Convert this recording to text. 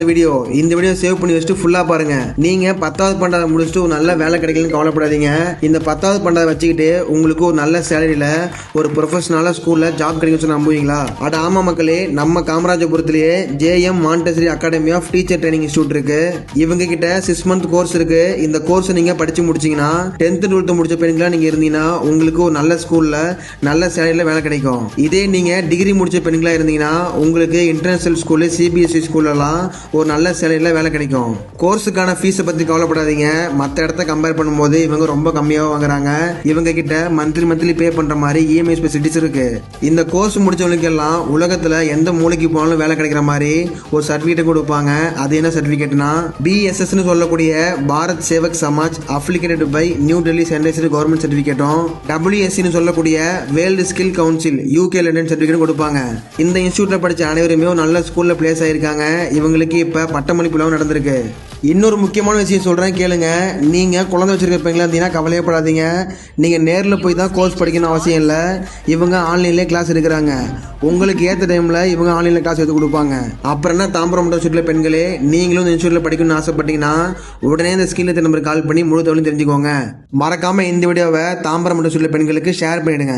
இந்த video save பண்ணி வச்சுட்டு ஃபுல்லா பாருங்க. நீங்க 10வது 12வது முடிச்சுட்டு ஒரு நல்ல வேலை கிடைக்கலன்னு கவலைப்படாதீங்க. இந்த 10வது 12வது வச்சுக்கிட்டு உங்களுக்கு ஒரு நல்ல சேலரியில ஒரு ப்ரொஃபஷனலா ஸ்கூல்ல ஜாப் கிடைக்கும் நம்புவீங்களா? அட ஆமா மக்களே, நம்ம காமராஜபுரத்திலேயே JM Montessori academy of teacher training institute இருக்கு. இவங்க கிட்ட 6 மந்த் கோர்ஸ் இருக்கு. இந்த கோர்ஸ் நீங்க படிச்சு முடிச்சீங்கன்னா 10th 12th முடிச்ச பெண்களா நீங்க இருந்தீங்கன்னா உங்களுக்கு ஒரு நல்ல ஸ்கூல்ல நல்ல சேலரியில வேலை கிடைக்கும். இதே நீங்க டிகிரி முடிச்ச பெண்களா இருந்தீங்கன்னா உங்களுக்கு இன்டர்நேஷனல் ஸ்கூல் சிபிஎஸ்இ ஸ்கூல்லாம் ஒரு நல்ல சேலரியில வேலை கிடைக்கும். கோர்ஸுக்கான ஃபீஸை பத்தி கவலைப்படாதீங்க. மற்ற இடத்த கம்பேர் பண்ணும்போது இவங்க ரொம்ப கம்மியாக வாங்குறாங்க. இவங்க கிட்ட மந்த்லி பே பண்ற மாதிரி இஎம்ஐ ஃபெசிலிட்டிஸ் இருக்கு. இந்த கோர்ஸ் முடிச்சவங்களுக்கு எல்லாம் உலகத்துல எந்த மூலைக்கு போனாலும் வேலை கிடைக்கிற மாதிரி ஒரு சர்டிபிகேட் கொடுப்பாங்க. அது என்ன சர்டிபிகேட்னா BSS சொல்லக்கூடிய Bharat Sevak Samaj affiliated by New Delhi central government சர்டிபிகேட்டும் WSC சொல்லக்கூடிய world skill council UK London certificate கொடுப்பாங்க. இந்த இன்ஸ்டியூட்ல படிச்ச அனைவருமே ஒரு நல்ல ஸ்கூல்ல பிளேஸ் ஆயிருக்காங்க. இவங்களுக்கு இப்ப பட்டமளிப்பு விழா நடந்திருக்கு. இன்னொரு முக்கியமான விஷயம் சொல்றேன் கேளுங்க. நீங்க குழந்தை வச்சிருக்கீங்களா இருந்தீங்கன்னா கவலையப்படாதீங்க. நீங்க நேரில் போய் தான் கோர்ஸ் படிக்கணும் அவசியம் இல்லை. இவங்க ஆன்லைன்லேயே கிளாஸ் எடுக்கிறாங்க. உங்களுக்கு ஏற்ற டைம்ல இவங்க ஆன்லைன்ல கிளாஸ் எடுத்து கொடுப்பாங்க. அப்புறம் என்ன, தாம்பரம் இன்ஸ்டியூட்ல பெண்களே, நீங்களும் இந்த இன்ஸ்டியூட்ல படிக்கணும்னு ஆசைப்பட்டீங்கன்னா உடனே இந்த ஸ்கில் நம்பருக்கு கால் பண்ணி முழு தகவலும் தெரிஞ்சுக்கோங்க. மறக்காம இந்த வீடியோவை தாம்பரம் இன்ஸ்டியூட்ல பெண்களுக்கு ஷேர் பண்ணிடுங்க.